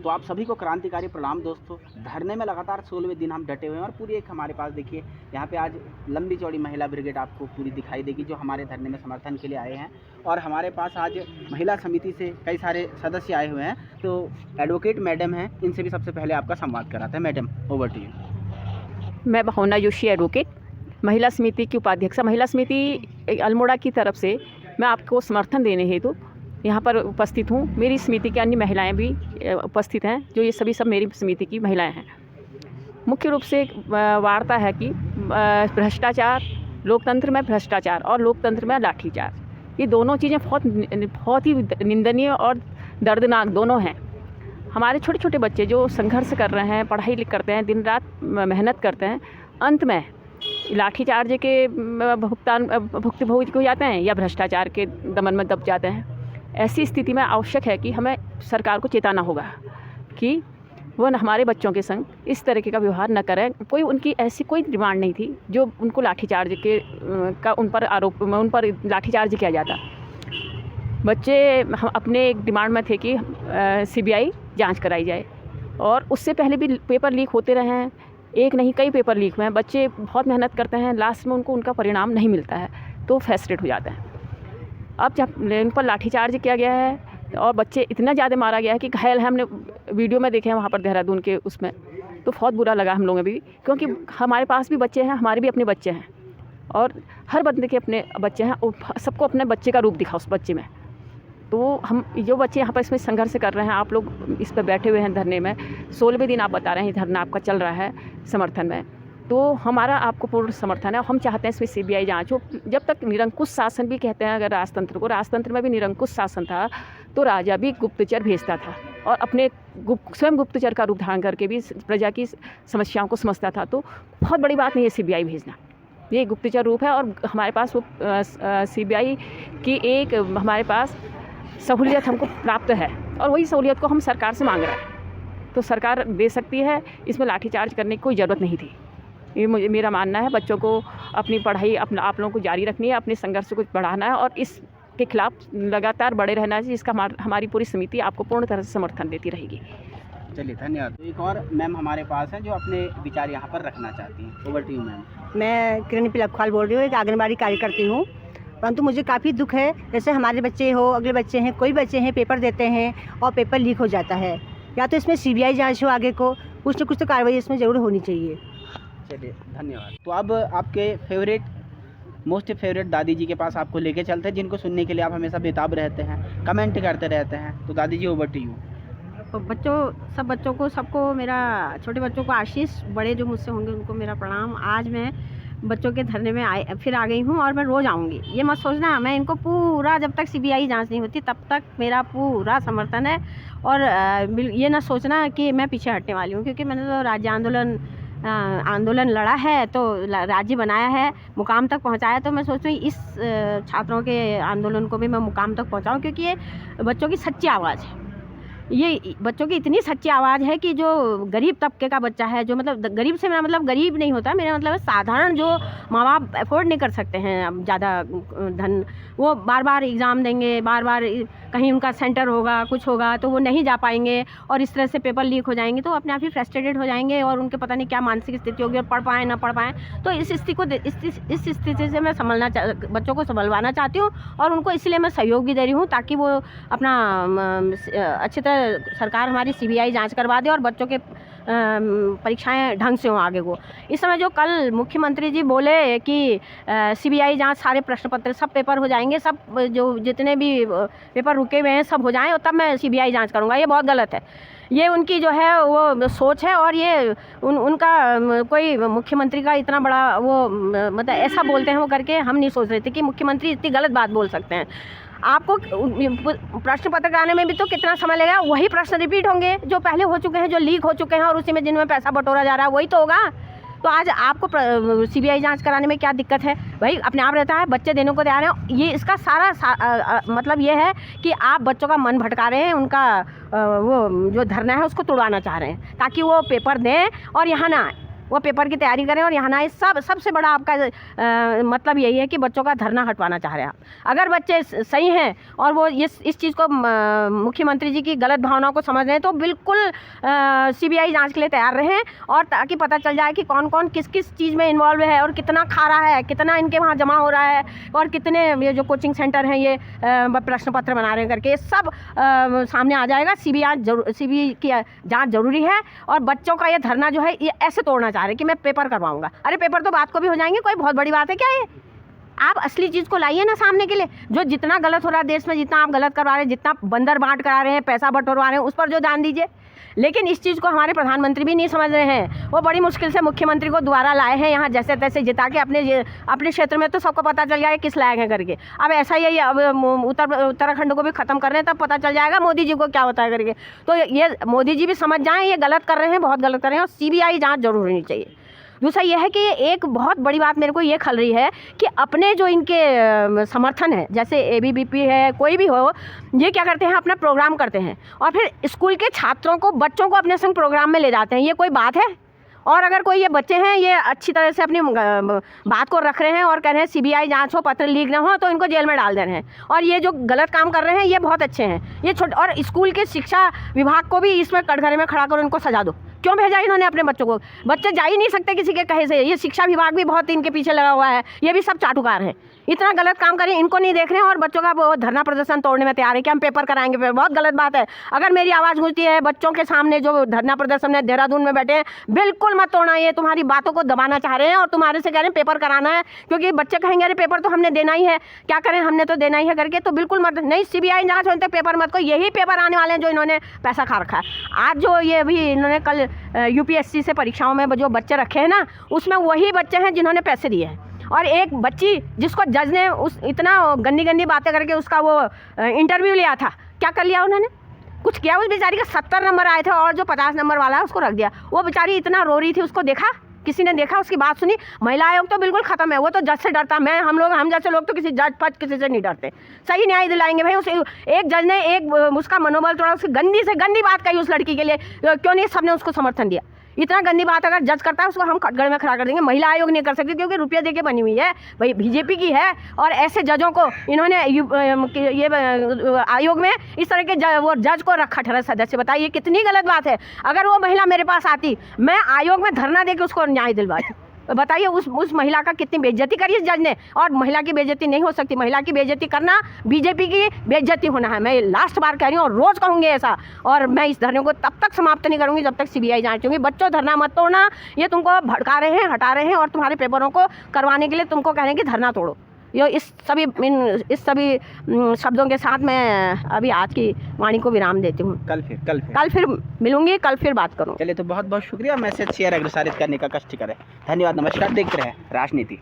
तो आप सभी को क्रांतिकारी प्रणाम दोस्तों। धरने में लगातार 16वें दिन हम डटे हुए हैं और पूरी एक हमारे पास देखिए यहाँ पे आज लंबी चौड़ी महिला ब्रिगेड आपको पूरी दिखाई देगी जो हमारे धरने में समर्थन के लिए आए हैं। और हमारे पास आज महिला समिति से कई सारे सदस्य आए हुए हैं। तो एडवोकेट मैडम हैं, इनसे भी सबसे पहले आपका संवाद कराते हैं। Madam, over to you. मैं भावना जोशी, एडवोकेट, महिला समिति की उपाध्यक्ष। महिला समिति अल्मोड़ा की तरफ से मैं आपको समर्थन देने हेतु यहाँ पर उपस्थित हूँ। मेरी समिति के अन्य महिलाएं भी उपस्थित हैं, जो ये सभी सब मेरी समिति की महिलाएं हैं। मुख्य रूप से वार्ता है कि भ्रष्टाचार, लोकतंत्र में भ्रष्टाचार और लोकतंत्र में लाठीचार्ज, ये दोनों चीज़ें बहुत ही निंदनीय और दर्दनाक दोनों हैं। हमारे छोटे छोटे बच्चे जो संघर्ष कर रहे हैं, पढ़ाई करते हैं, दिन रात मेहनत करते हैं, अंत में लाठीचार्ज के भुक्तभोगी हो जाते हैं या भ्रष्टाचार के दमन में दब जाते हैं। ऐसी स्थिति में आवश्यक है कि हमें सरकार को चेताना होगा कि वह हमारे बच्चों के संग इस तरीके का व्यवहार न करें। कोई उनकी ऐसी कोई डिमांड नहीं थी जो उनको लाठीचार्ज का उन पर लाठीचार्ज किया जाता। बच्चे अपने एक डिमांड में थे कि CBI जांच कराई जाए, और उससे पहले भी पेपर लीक होते रहे हैं। एक नहीं, कई पेपर लीक हुए हैं। बच्चे बहुत मेहनत करते हैं, लास्ट में उनका परिणाम नहीं मिलता है तो फ्रस्ट्रेट हो जाते हैं। अब जब उन पर लाठीचार्ज किया गया है और बच्चे इतना ज़्यादा मारा गया है कि घायल है, हमने वीडियो में देखे हैं वहाँ पर देहरादून के उसमें, तो बहुत बुरा लगा हम लोगों भी, क्योंकि हमारे पास भी बच्चे हैं, हमारे भी अपने बच्चे हैं और हर बंदे के अपने बच्चे हैं। सबको अपने बच्चे का रूप दिखा उस बच्चे में। तो हम जो बच्चे यहाँ पर इसमें संघर्ष कर रहे हैं, आप लोग इस पर बैठे हुए हैं धरने में, 16वें दिन आप बता रहे हैं धरना आपका चल रहा है समर्थन में, तो हमारा आपको पूर्ण समर्थन है। हम चाहते हैं इसमें CBI जांच हो। जब तक निरंकुश शासन भी कहते हैं, अगर राजतंत्र को, राजतंत्र में भी निरंकुश शासन था तो राजा भी गुप्तचर भेजता था और अपने स्वयं गुप्तचर का रूप धारण करके भी प्रजा की समस्याओं को समझता था। तो बहुत बड़ी बात नहीं है CBI भेजना, ये गुप्तचर रूप है। और हमारे पास वो CBI की एक हमारे पास सहूलियत हमको प्राप्त है और वही सहूलियत को हम सरकार से मांग रहे हैं, तो सरकार दे सकती है। इसमें लाठीचार्ज करने की कोई ज़रूरत नहीं थी, ये मेरा मानना है। बच्चों को अपनी पढ़ाई आप लोगों को जारी रखनी है, अपने संघर्ष को बढ़ाना है और इसके खिलाफ लगातार बड़े रहना है, जिसका हमारी पूरी समिति आपको पूर्ण तरह से समर्थन देती रहेगी। चलिए, धन्यवाद। तो एक और मैम हमारे पास हैं जो अपने विचार यहाँ पर रखना चाहती हैं। Over to you ma'am. मैं किरण पिलखवाल बोल रही हूँ, एक आंगनबाड़ी कार्यकर्ती हूँ। परंतु मुझे काफ़ी दुख है, जैसे हमारे बच्चे हो, अगले बच्चे हैं, कोई बच्चे हैं पेपर देते हैं और पेपर लीक हो जाता है। या तो इसमें CBI जांच हो, आगे को कुछ न कुछ तो कार्रवाई इसमें ज़रूर होनी चाहिए। चलिए, धन्यवाद। तो अब आपके मोस्ट फेवरेट दादी जी के पास आपको लेके चलते हैं, जिनको सुनने के लिए आप हमेशा बेताब रहते हैं, कमेंट करते रहते हैं। तो दादी जी, ओवर टू यू। सब बच्चों को, सबको मेरा, छोटे बच्चों को आशीष, बड़े जो मुझसे होंगे उनको मेरा प्रणाम। आज मैं बच्चों के धरने में फिर आ गई हूँ और मैं रोज़ आऊँगी। ये मत सोचना, मैं इनको पूरा, जब तक CBI जांच नहीं होती तब तक मेरा पूरा समर्थन है। और ये ना सोचना कि मैं पीछे हटने वाली हूँ, क्योंकि मैंने तो राज्य आंदोलन लड़ा है, तो राज्य बनाया है, मुकाम तक पहुँचाया। तो मैं सोचती हूँ इस छात्रों के आंदोलन को भी मैं मुकाम तक पहुँचाऊँ, क्योंकि ये बच्चों की सच्ची आवाज़ है। ये बच्चों की इतनी सच्ची आवाज़ है कि जो गरीब तबके का बच्चा है, जो मतलब गरीब से मेरा मतलब गरीब नहीं होता, मेरा मतलब साधारण जो माँ बाप अफोर्ड नहीं कर सकते हैं अब ज़्यादा धन, वो बार बार एग्ज़ाम देंगे, बार बार कहीं उनका सेंटर होगा, कुछ होगा तो वो नहीं जा पाएंगे और इस तरह से पेपर लीक हो जाएंगे, तो अपने आप ही फ्रस्ट्रेटेड हो जाएंगे और उनके पता नहीं क्या मानसिक स्थिति होगी और पढ़ पाएँ ना पढ़ पाएँ। तो इस स्थिति से मैं बच्चों को संभलवाना चाहती हूँ और उनको इसलिए मैं सहयोग भी दे रही हूँ, ताकि वो अपना अच्छी तरह सरकार हमारी CBI जांच करवा दे और बच्चों के परीक्षाएं ढंग से हों आगे को। इस समय जो कल मुख्यमंत्री जी बोले कि CBI जांच, सारे प्रश्न पत्र, सब पेपर हो जाएंगे, सब जो जितने भी पेपर रुके हुए हैं सब हो जाएं और तब मैं CBI जांच करूंगा, ये बहुत गलत है। ये उनकी जो है वो सोच है और ये उनका कोई मुख्यमंत्री का इतना बड़ा वो मतलब ऐसा बोलते हैं वो करके हम नहीं सोच रहे थे कि मुख्यमंत्री इतनी गलत बात बोल सकते हैं। आपको प्रश्न पत्र कराने में भी तो कितना समय लगेगा, वही प्रश्न रिपीट होंगे जो पहले हो चुके हैं, जो लीक हो चुके हैं और उसी में जिनमें पैसा बटोरा जा रहा है वही तो होगा। तो आज आपको CBI जांच कराने में क्या दिक्कत है भाई? अपने आप रहता है, बच्चे देने को तैयार हैं। ये इसका सारा मतलब ये है कि आप बच्चों का मन भटका रहे हैं, उनका वो जो धरना है उसको तोड़वाना चाह रहे हैं ताकि वो पेपर दें और यहाँ ना आए। वो पेपर की तैयारी करें और यहाँ ना आए। सबसे बड़ा आपका मतलब यही है कि बच्चों का धरना हटवाना चाह रहे हैं आप। अगर बच्चे सही हैं और वो इस चीज़ को मुख्यमंत्री जी की गलत भावनाओं को समझ रहे हैं तो बिल्कुल CBI जांच के लिए तैयार रहें, और ताकि पता चल जाए कि कौन कौन किस किस चीज़ में इन्वॉल्व है और कितना खा रहा है, कितना इनके वहाँ जमा हो रहा है, और कितने ये जो कोचिंग सेंटर हैं ये प्रश्न पत्र बना रहे हैं करके, ये सब सामने आ जाएगा। CBI की जांच जरूरी है। और बच्चों का ये धरना जो है ये ऐसे तोड़ना चाह रहे हैं कि मैं पेपर करवाऊंगा। अरे पेपर तो बात को भी हो जाएंगे, कोई बहुत बड़ी बात है क्या ये? आप असली चीज़ को लाइए ना सामने के लिए। जो जितना गलत हो रहा है देश में, जितना आप गलत करवा रहे हैं, जितना बंदर बांट करा रहे हैं, पैसा बटोरवा रहे हैं, उस पर जो ध्यान दीजिए। लेकिन इस चीज़ को हमारे प्रधानमंत्री भी नहीं समझ रहे हैं। वो बड़ी मुश्किल से मुख्यमंत्री को दोबारा लाए हैं यहाँ, जैसे तैसे जिता के अपने क्षेत्र में तो सबको पता चल जाए किस लायक है करके। अब ऐसा ही अब उत्तराखंड को भी ख़त्म कर रहे हैं, तब पता चल जाएगा मोदी जी को क्या होता है करके। तो ये मोदी जी भी समझ जाएँ ये गलत कर रहे हैं, बहुत गलत कर रहे हैं, और CBI जाँच जरूर होनी चाहिए। दूसरा यह है कि एक बहुत बड़ी बात मेरे को ये खल रही है कि अपने जो इनके समर्थन है, जैसे ABVP है, कोई भी हो, ये क्या करते हैं, अपना प्रोग्राम करते हैं और फिर स्कूल के छात्रों को, बच्चों को अपने संग प्रोग्राम में ले जाते हैं। ये कोई बात है? और अगर कोई ये बच्चे हैं ये अच्छी तरह से अपनी बात को रख रहे हैं और कह रहे हैं CBI जांच हो, पत्र लीक ना हो, तो इनको जेल में डाल दे रहे हैं। और ये जो गलत काम कर रहे हैं ये बहुत अच्छे हैं। ये और स्कूल के शिक्षा विभाग को भी इसमें कटघरे में खड़ा कर इनको सजा दो। क्यों भेजा इन्होंने अपने बच्चों को? बच्चे जा ही नहीं सकते किसी के कहे से। ये शिक्षा विभाग भी बहुत इनके पीछे लगा हुआ है, ये भी सब चाटुकार है। इतना गलत काम करें, इनको नहीं देख रहे हैं और बच्चों का वो धरना प्रदर्शन तोड़ने में तैयार है कि हम पेपर कराएंगे। बहुत गलत बात है। अगर मेरी आवाज़ गूंजती है बच्चों के सामने जो धरना प्रदर्शन में देहरादून में बैठे हैं, बिल्कुल मत तोड़ना। ये तुम्हारी बातों को दबाना चाह रहे हैं और तुम्हारे से कह रहे हैं पेपर कराना है, क्योंकि बच्चे कहेंगे अरे पेपर तो हमने देना ही है, क्या करें, हमने तो देना ही है करके। तो बिल्कुल मत, नहीं CBI जाँच होने तक पेपर मत को। यही पेपर आने वाले हैं जो इन्होंने पैसा खा रखा है। आज जो ये भी इन्होंने कल UPSC से परीक्षाओं में जो बच्चे रखे हैं ना, उसमें वही बच्चे हैं जिन्होंने पैसे दिए हैं। और एक बच्ची जिसको जज ने इतना गंदी बातें करके उसका वो इंटरव्यू लिया था, क्या कर लिया उन्होंने? कुछ किया? उस बेचारी का 70 नंबर आए थे और जो 50 नंबर वाला है उसको रख दिया। वो बेचारी इतना रो रही थी, उसको देखा? किसी ने देखा? उसकी बात सुनी? महिला आयोग तो बिल्कुल ख़त्म है, वो तो जज से डरता। हम जैसे लोग तो किसी जज फज किसी से नहीं डरते। सही न्याय दिलाएंगे भाई। उस एक जज ने उसका मनोबल तोड़ा, उसकी गंदी से गंदी बात कही उस लड़की के लिए, क्यों नहीं सबने उसको समर्थन दिया? इतना गंदी बात अगर जज करता है उसको हम कटघरे में खड़ा कर देंगे। महिला आयोग नहीं कर सकती क्योंकि रुपया देके बनी हुई है भाई, BJP की है। और ऐसे जजों को इन्होंने ये आयोग में इस तरह के वो जज को रखा 18 सदस्य। बताइए कितनी गलत बात है। अगर वो महिला मेरे पास आती, मैं आयोग में धरना देके उसको न्याय दिलवाती। बताइए उस महिला का कितनी बेइज्जती करी इस जज ने। और महिला की बेइज्जती नहीं हो सकती। महिला की बेइज्जती करना BJP की बेइज्जती होना है। मैं लास्ट बार कह रही हूँ और रोज़ कहूँगी ऐसा। और मैं इस धरने को तब तक समाप्त नहीं करूँगी जब तक CBI जांच होगी। बच्चों धरना मत तोड़ना, ये तुमको भड़का रहे हैं, हटा रहे हैं और तुम्हारे पेपरों को करवाने के लिए तुमको कह रहे हैं कि धरना तोड़ो। ये इस सभी शब्दों के साथ मैं अभी आज की वाणी को विराम देती हूँ। कल फिर मिलूंगी, कल फिर बात करूँ। चलिए, तो बहुत बहुत शुक्रिया। मैसेज शेयर अग्रसारित करने का कष्ट करें। धन्यवाद, नमस्कार। देखते रहे राजनीति।